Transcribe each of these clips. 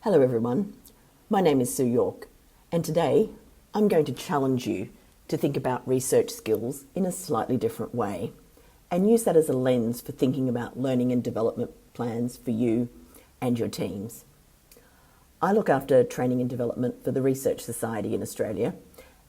Hello everyone, my name is Sue York, and today I'm going to challenge you to think about research skills in a slightly different way and use that as a lens for thinking about learning and development plans for you and your teams. I look after training and development for the Research Society in Australia,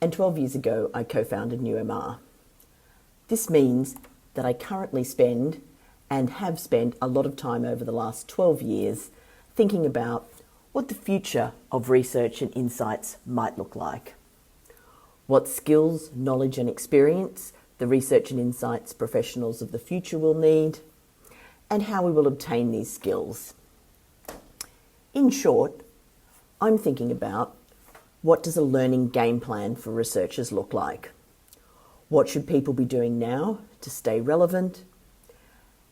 and 12 years ago I co-founded NewMR. This means that I currently spend and have spent a lot of time over the last 12 years thinking about what the future of research and insights might look like. What skills, knowledge and experience the research and insights professionals of the future will need, and how we will obtain these skills. In short, I'm thinking about what does a learning game plan for researchers look like? What should people be doing now to stay relevant?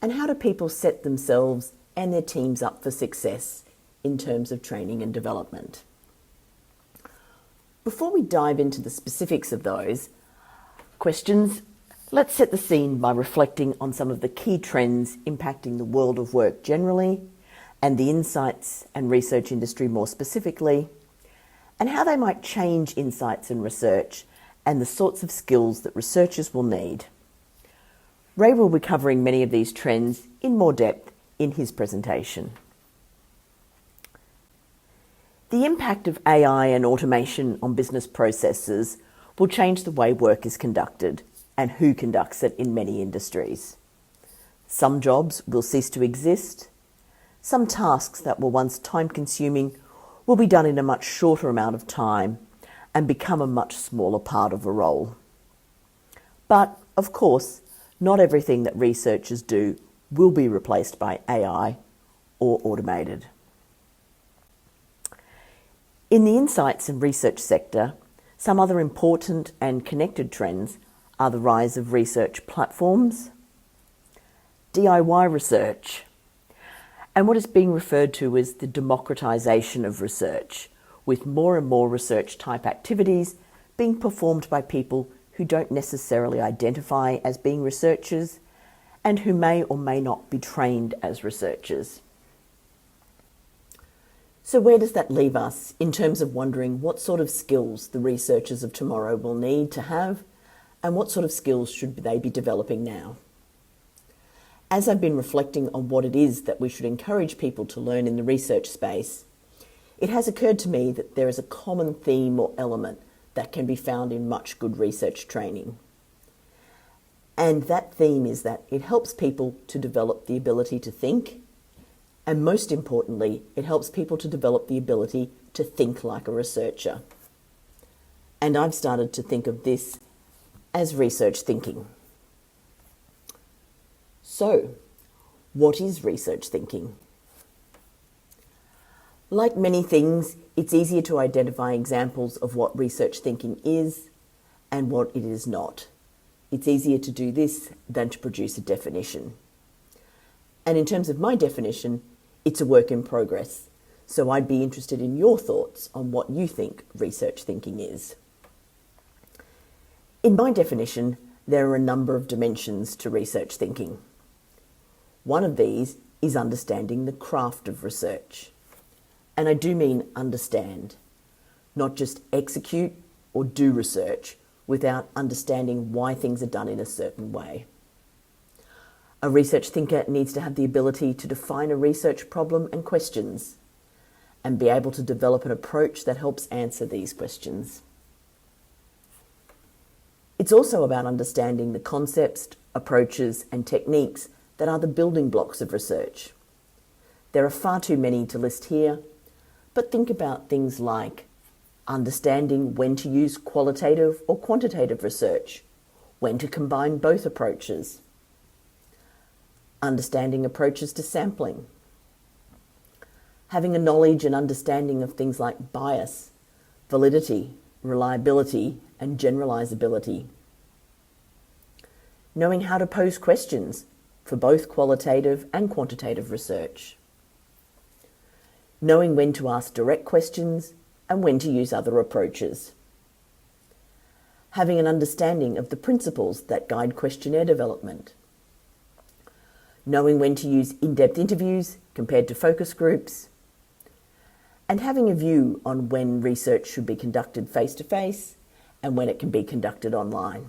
And how do people set themselves and their teams up for success in terms of training and development? Before we dive into the specifics of those questions, let's set the scene by reflecting on some of the key trends impacting the world of work generally, and the insights and research industry more specifically, and how they might change insights and research and the sorts of skills that researchers will need. Ray will be covering many of these trends in more depth in his presentation. The impact of AI and automation on business processes will change the way work is conducted and who conducts it in many industries. Some jobs will cease to exist. Some tasks that were once time-consuming will be done in a much shorter amount of time and become a much smaller part of a role. But, of course, not everything that researchers do will be replaced by AI or automated. In the insights and research sector, some other important and connected trends are the rise of research platforms, DIY research, and what is being referred to as the democratisation of research, with more and more research-type activities being performed by people who don't necessarily identify as being researchers and who may or may not be trained as researchers. So where does that leave us in terms of wondering what sort of skills the researchers of tomorrow will need to have, and what sort of skills should they be developing now? As I've been reflecting on what it is that we should encourage people to learn in the research space, it has occurred to me that there is a common theme or element that can be found in much good research training. And that theme is that it helps people to develop the ability to think, and most importantly, it helps people to develop the ability to think like a researcher. And I've started to think of this as research thinking. So, what is research thinking? Like many things, it's easier to identify examples of what research thinking is and what it is not. It's easier to do this than to produce a definition. And in terms of my definition, it's a work in progress, so I'd be interested in your thoughts on what you think research thinking is. In my definition, there are a number of dimensions to research thinking. One of these is understanding the craft of research. And I do mean understand, not just execute or do research without understanding why things are done in a certain way. A research thinker needs to have the ability to define a research problem and questions, and be able to develop an approach that helps answer these questions. It's also about understanding the concepts, approaches, and techniques that are the building blocks of research. There are far too many to list here, but think about things like understanding when to use qualitative or quantitative research, when to combine both approaches, understanding approaches to sampling, having a knowledge and understanding of things like bias, validity, reliability, and generalizability, knowing how to pose questions for both qualitative and quantitative research, knowing when to ask direct questions and when to use other approaches, having an understanding of the principles that guide questionnaire development, knowing when to use in-depth interviews compared to focus groups, and having a view on when research should be conducted face-to-face and when it can be conducted online.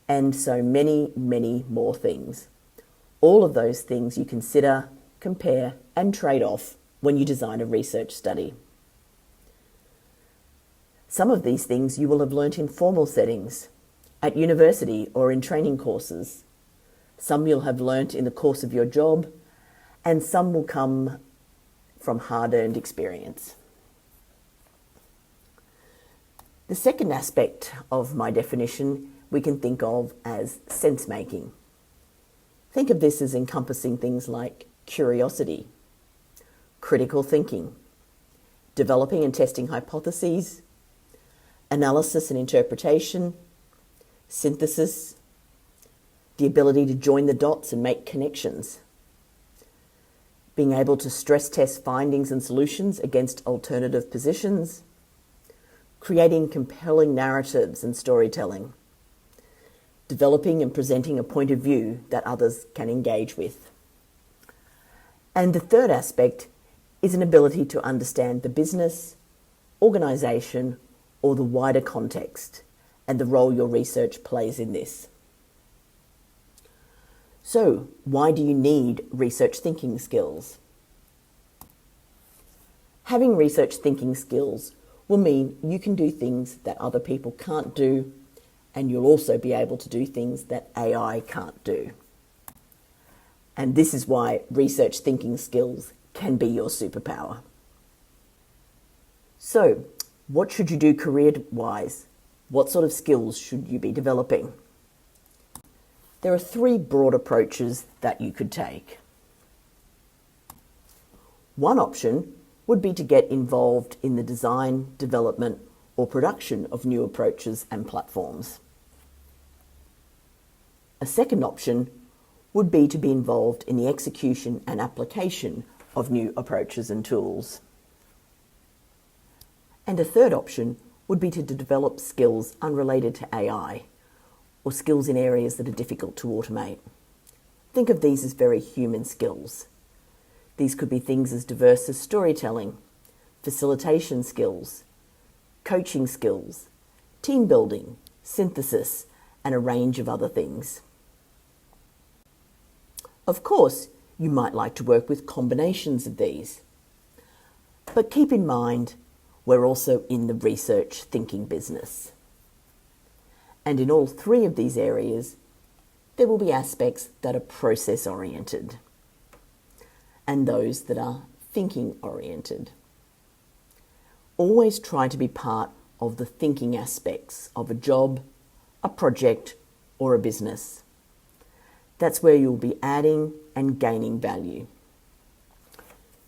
And so many, many more things. All of those things you consider, compare, and trade off when you design a research study. Some of these things you will have learnt in formal settings, at university or in training courses. Some you'll have learnt in the course of your job, and some will come from hard-earned experience. The second aspect of my definition we can think of as sense-making. Think of this as encompassing things like curiosity, critical thinking, developing and testing hypotheses, analysis and interpretation, synthesis, the ability to join the dots and make connections, being able to stress test findings and solutions against alternative positions, creating compelling narratives and storytelling, developing and presenting a point of view that others can engage with. And the third aspect is an ability to understand the business, organisation, or the wider context and the role your research plays in this. So, why do you need research thinking skills? Having research thinking skills will mean you can do things that other people can't do, and you'll also be able to do things that AI can't do. And this is why research thinking skills can be your superpower. So, what should you do career-wise? What sort of skills should you be developing? There are three broad approaches that you could take. One option would be to get involved in the design, development, or production of new approaches and platforms. A second option would be to be involved in the execution and application of new approaches and tools. And a third option would be to develop skills unrelated to AI, or skills in areas that are difficult to automate. Think of these as very human skills. These could be things as diverse as storytelling, facilitation skills, coaching skills, team building, synthesis, and a range of other things. Of course, you might like to work with combinations of these. But keep in mind, we're also in the research thinking business. And in all three of these areas, there will be aspects that are process-oriented and those that are thinking-oriented. Always try to be part of the thinking aspects of a job, a project, or a business. That's where you'll be adding and gaining value.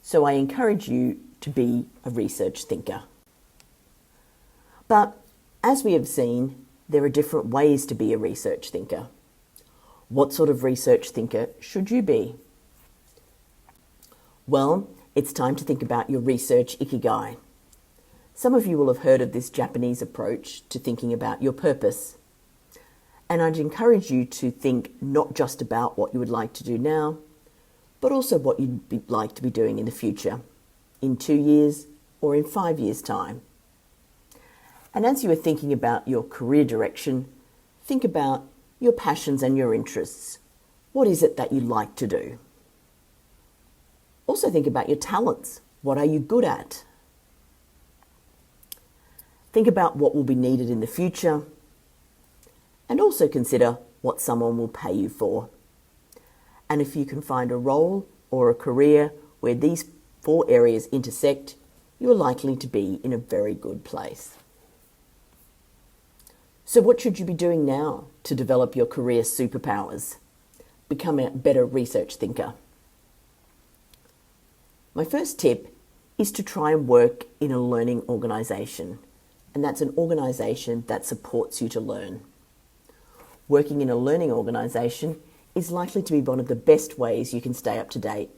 So I encourage you to be a research thinker. But as we have seen, there are different ways to be a research thinker. What sort of research thinker should you be? Well, it's time to think about your research ikigai. Some of you will have heard of this Japanese approach to thinking about your purpose. And I'd encourage you to think not just about what you would like to do now, but also what you'd like to be doing in the future, in 2 years or in 5 years' time. And as you are thinking about your career direction, think about your passions and your interests. What is it that you like to do? Also think about your talents. What are you good at? Think about what will be needed in the future, and also consider what someone will pay you for. And if you can find a role or a career where these 4 areas intersect, you are likely to be in a very good place. So what should you be doing now to develop your career superpowers? Become a better research thinker. My first tip is to try and work in a learning organisation, and that's an organisation that supports you to learn. Working in a learning organisation is likely to be one of the best ways you can stay up to date.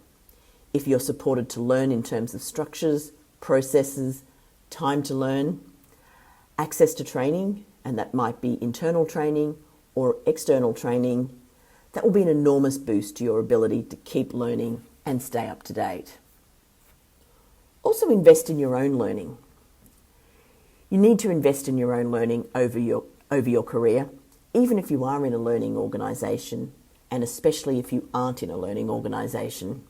If you're supported to learn in terms of structures, processes, time to learn, access to training, and that might be internal training or external training, that will be an enormous boost to your ability to keep learning and stay up to date. Also invest in your own learning. You need to invest in your own learning over your career, even if you are in a learning organisation, and especially if you aren't in a learning organisation.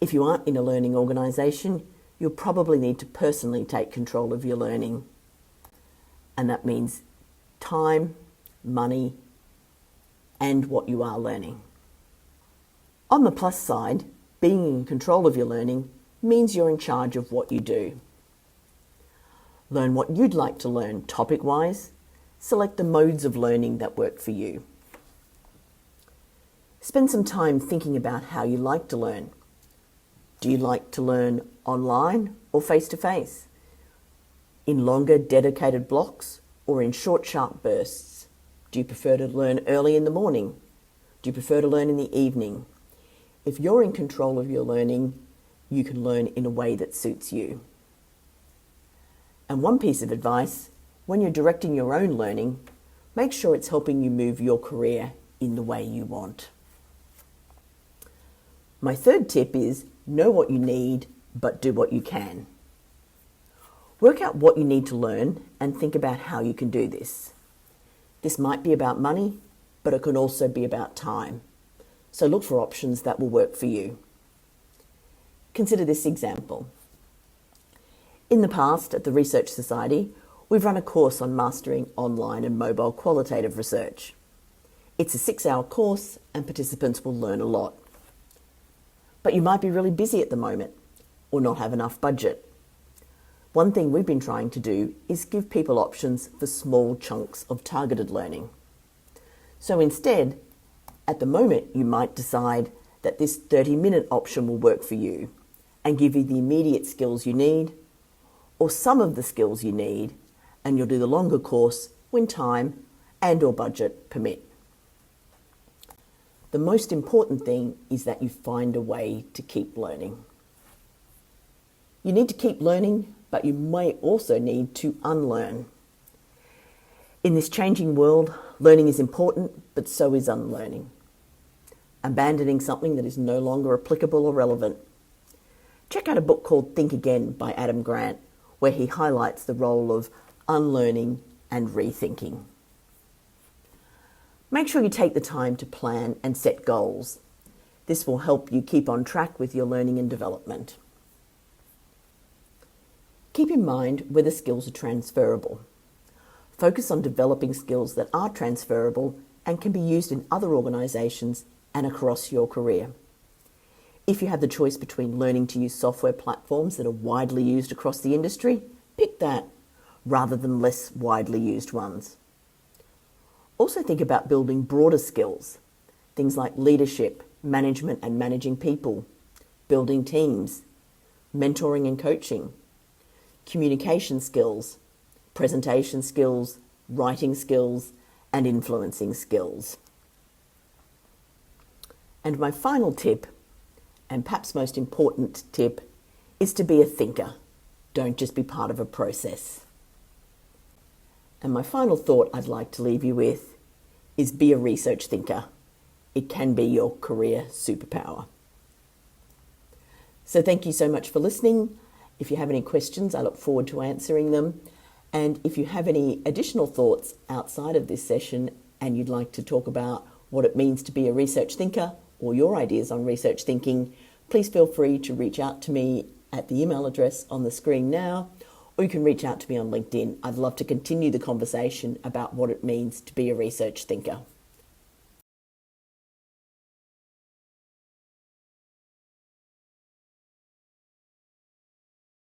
If you aren't in a learning organisation, you'll probably need to personally take control of your learning. And that means time, money, and what you are learning. On the plus side, being in control of your learning means you're in charge of what you do. Learn what you'd like to learn topic-wise. Select the modes of learning that work for you. Spend some time thinking about how you like to learn. Do you like to learn online or face-to-face? In longer, dedicated blocks or in short, sharp bursts? Do you prefer to learn early in the morning? Do you prefer to learn in the evening? If you're in control of your learning, you can learn in a way that suits you. And one piece of advice, when you're directing your own learning, make sure it's helping you move your career in the way you want. My third tip is know what you need, but do what you can. Work out what you need to learn and think about how you can do this. This might be about money, but it can also be about time. So look for options that will work for you. Consider this example. In the past, at the Research Society, we've run a course on mastering online and mobile qualitative research. It's a 6-hour course and participants will learn a lot. But you might be really busy at the moment or not have enough budget. One thing we've been trying to do is give people options for small chunks of targeted learning. So instead, at the moment, you might decide that this 30-minute option will work for you and give you the immediate skills you need, or some of the skills you need, and you'll do the longer course when time and/or budget permit. The most important thing is that you find a way to keep learning. You need to keep learning, but you may also need to unlearn. In this changing world, learning is important, but so is unlearning. Abandoning something that is no longer applicable or relevant. Check out a book called Think Again by Adam Grant, where he highlights the role of unlearning and rethinking. Make sure you take the time to plan and set goals. This will help you keep on track with your learning and development. Keep in mind whether skills are transferable. Focus on developing skills that are transferable and can be used in other organisations and across your career. If you have the choice between learning to use software platforms that are widely used across the industry, pick that rather than less widely used ones. Also think about building broader skills, things like leadership, management and managing people, building teams, mentoring and coaching, communication skills, presentation skills, writing skills, and influencing skills. And my final tip, and perhaps most important tip, is to be a thinker. Don't just be part of a process. And my final thought I'd like to leave you with is be a research thinker. It can be your career superpower. So thank you so much for listening. If you have any questions, I look forward to answering them. And if you have any additional thoughts outside of this session and you'd like to talk about what it means to be a research thinker or your ideas on research thinking, please feel free to reach out to me at the email address on the screen now, or you can reach out to me on LinkedIn. I'd love to continue the conversation about what it means to be a research thinker.